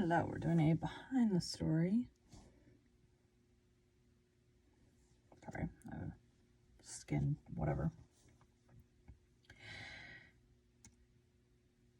Hello, we're doing a behind the story. Sorry, skin, whatever.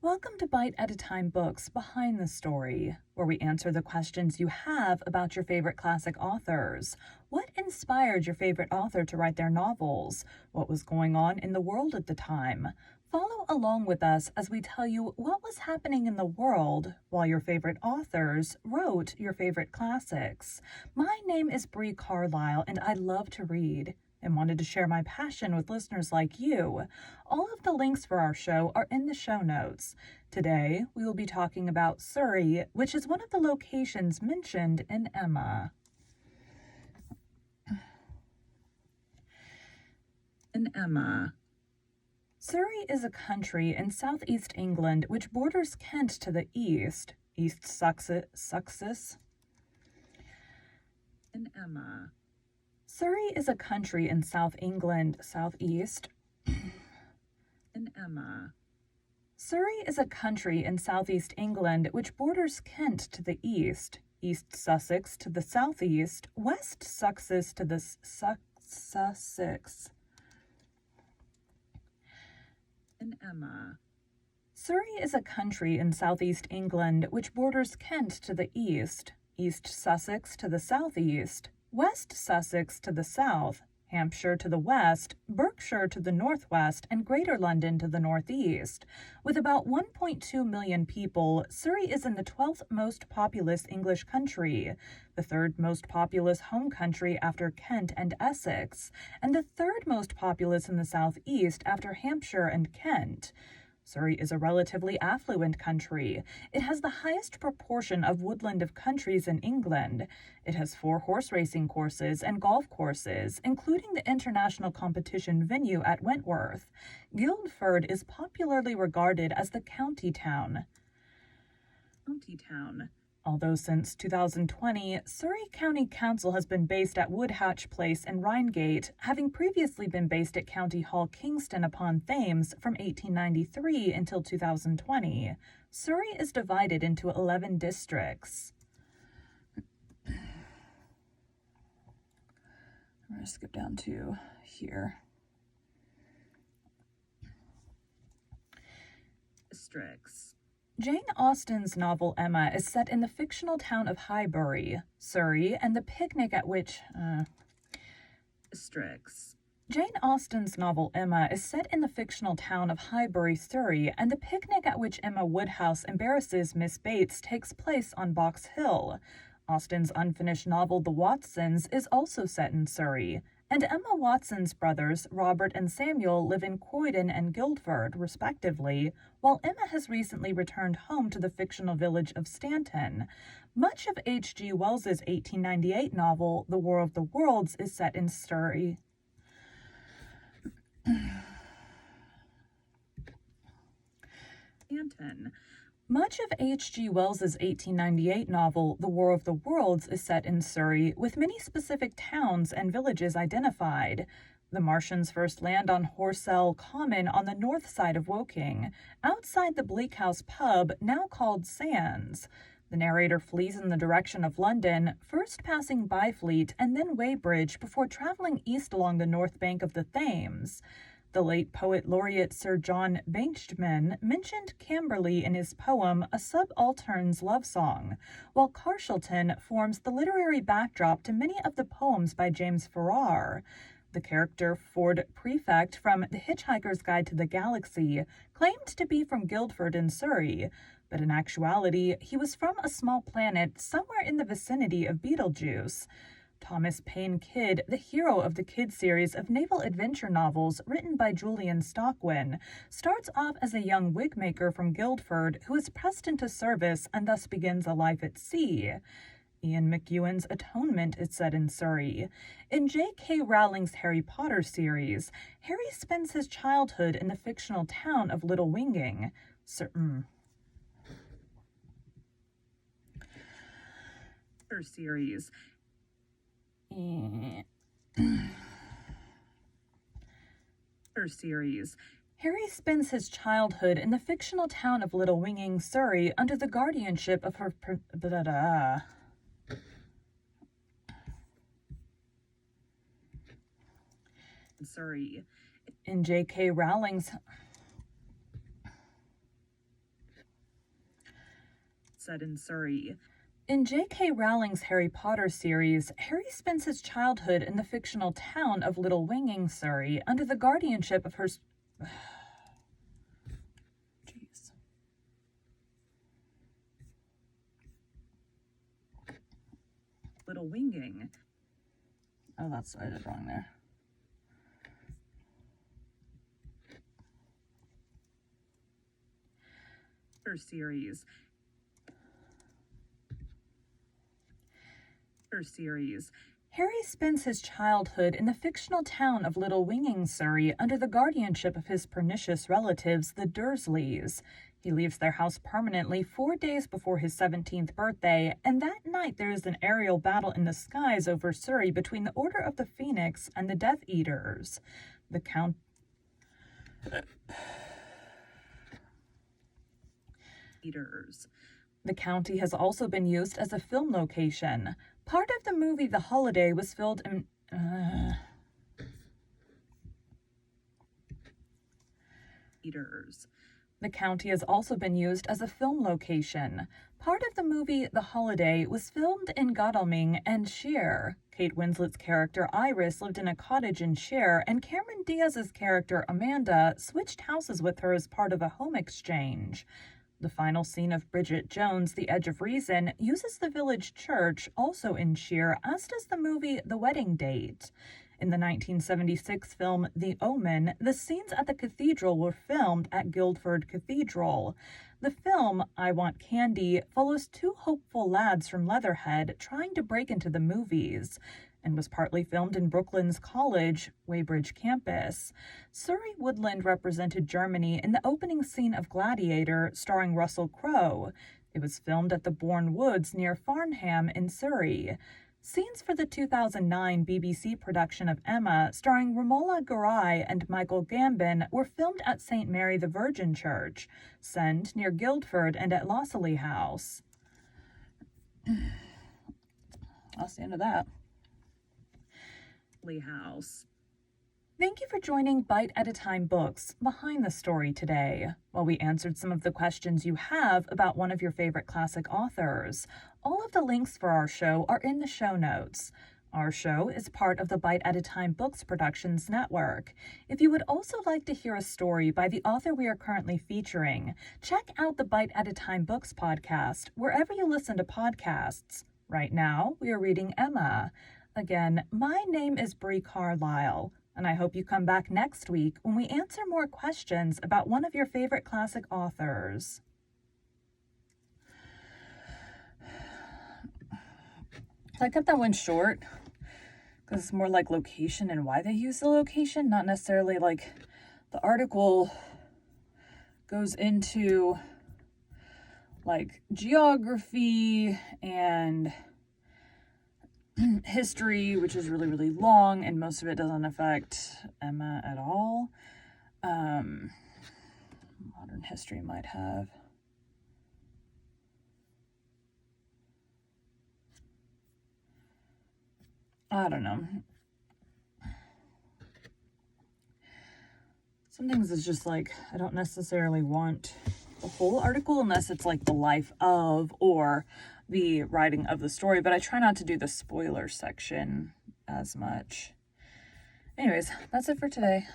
Welcome to Bite at a Time Books Behind the Story, where we answer the questions you have about your favorite classic authors. What inspired your favorite author to write their novels? What was going on in the world at the time? Follow along with us as we tell you what was happening in the world while your favorite authors wrote your favorite classics. My name is Bree Carlisle, and I love to read and wanted to share my passion with listeners like you. All of the links for our show are in the show notes. Today, we will be talking about Surrey, which is one of the locations mentioned in Emma. Surrey is a country in southeast England which borders Kent to the east, East Sussex. Surrey is a country in southeast. Surrey is a country in southeast England which borders Kent to the east, East Sussex to the southeast, West Sussex to the Sussex. Surrey is a country in southeast England which borders Kent to the east, East Sussex to the southeast, West Sussex to the south, Hampshire to the west, Berkshire to the northwest, and Greater London to the northeast. With about 1.2 million people, Surrey is in the 12th most populous English country, the 3rd most populous home country after Kent and Essex, and the 3rd most populous in the southeast after Hampshire and Kent. Surrey is a relatively affluent country. It has the highest proportion of woodland of countries in England. It has 4 horse racing courses and golf courses, including the international competition venue at Wentworth. Guildford is popularly regarded as the county town. Although since 2020, Surrey County Council has been based at Woodhatch Place in Reigate, having previously been based at County Hall Kingston upon Thames from 1893 until 2020. Surrey is divided into 11 districts. I'm going to skip down to here. Districts. Jane Austen's novel Emma is set in the fictional town of Highbury, Surrey, and the picnic at which... Jane Austen's novel Emma is set in the fictional town of Highbury, Surrey, and the picnic at which Emma Woodhouse embarrasses Miss Bates takes place on Box Hill. Austen's unfinished novel The Watsons is also set in Surrey, and Emma Watson's brothers, Robert and Samuel, live in Croydon and Guildford, respectively, while Emma has recently returned home to the fictional village of Stanton. Much of H.G. Wells's 1898 novel, The War of the Worlds, is set in Surrey. Much of H.G. Wells's 1898 novel, The War of the Worlds, is set in Surrey, with many specific towns and villages identified. The Martians first land on Horsell Common on the north side of Woking, outside the Bleak House pub, now called Sands. The narrator flees in the direction of London, first passing Byfleet and then Weybridge before traveling east along the north bank of the Thames. The late poet laureate Sir John Benjamin mentioned Camberley in his poem A Subaltern's Love Song, while Carshalton forms the literary backdrop to many of the poems by James Farrar. The character Ford Prefect from The Hitchhiker's Guide to the Galaxy claimed to be from Guildford in Surrey, but in actuality he was from a small planet somewhere in the vicinity of Betelgeuse. Thomas Paine Kidd, the hero of the Kidd series of naval adventure novels written by Julian Stockwin, starts off as a young wigmaker from Guildford who is pressed into service and thus begins a life at sea. Ian McEwan's Atonement is set in Surrey. In J.K. Rowling's Harry Potter series, Harry spends his childhood in the fictional town of Little Winging. Series. Harry spends his childhood in the fictional town of Little Winging, Surrey, under the guardianship of her Surrey. In J.K. Rowling's set in Surrey. In J.K. Rowling's Harry Potter series, Harry spends his childhood in the fictional town of Little Winging, Surrey, under the guardianship of her... Jeez. Little Winging. Oh, that's I did wrong there. Her series. Harry spends his childhood in the fictional town of Little Winging, Surrey, under the guardianship of his pernicious relatives, the Dursleys. He leaves their house permanently 4 days before his 17th birthday, and that night there is an aerial battle in the skies over Surrey between the Order of the Phoenix and the Death Eaters. The county has also been used as a film location. Part of the movie The Holiday was filmed in... The county has also been used as a film location. Part of the movie The Holiday was filmed in Godalming and Sheer. Kate Winslet's character Iris lived in a cottage in Sheer, and Cameron Diaz's character Amanda switched houses with her as part of a home exchange. The final scene of Bridget Jones' The Edge of Reason uses the village church, also in Sheer, as does the movie The Wedding Date. In the 1976 film The Omen, the scenes at the cathedral were filmed at Guildford Cathedral. The film, I Want Candy, follows two hopeful lads from Leatherhead trying to break into the movies, and was partly filmed in Brooklyn's college, Weybridge campus. Surrey Woodland represented Germany in the opening scene of Gladiator, starring Russell Crowe. It was filmed at the Bourne Woods near Farnham in Surrey. Scenes for the 2009 BBC production of Emma, starring Romola Garai and Michael Gambon, were filmed at St. Mary the Virgin Church, Send near Guildford, and at Lossley House. That's the end of that. House. Thank you for joining Bite at a Time Books Behind the Story today, while we answered some of the questions you have about one of your favorite classic authors. All of the links for our show are in the show notes. Our show is part of the Bite at a Time Books Productions Network. If you would also like to hear a story by the author we are currently featuring, check out the Bite at a Time Books podcast wherever you listen to podcasts. Right now, we are reading Emma. Again, my name is Bree Carlisle, and I hope you come back next week when we answer more questions about one of your favorite classic authors. So I cut that one short because it's more like location and why they use the location, not necessarily like the article goes into like geography and history, which is really, really long, and most of it doesn't affect Emma at all. Modern history might have. I don't know. Some things is just like, I don't necessarily want the whole article unless it's like the life of or the writing of the story, but I try not to do the spoiler section as much. Anyways, that's it for today.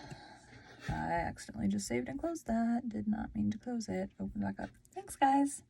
I accidentally just saved and closed that. Did not mean to close it. Open back up. Thanks, guys.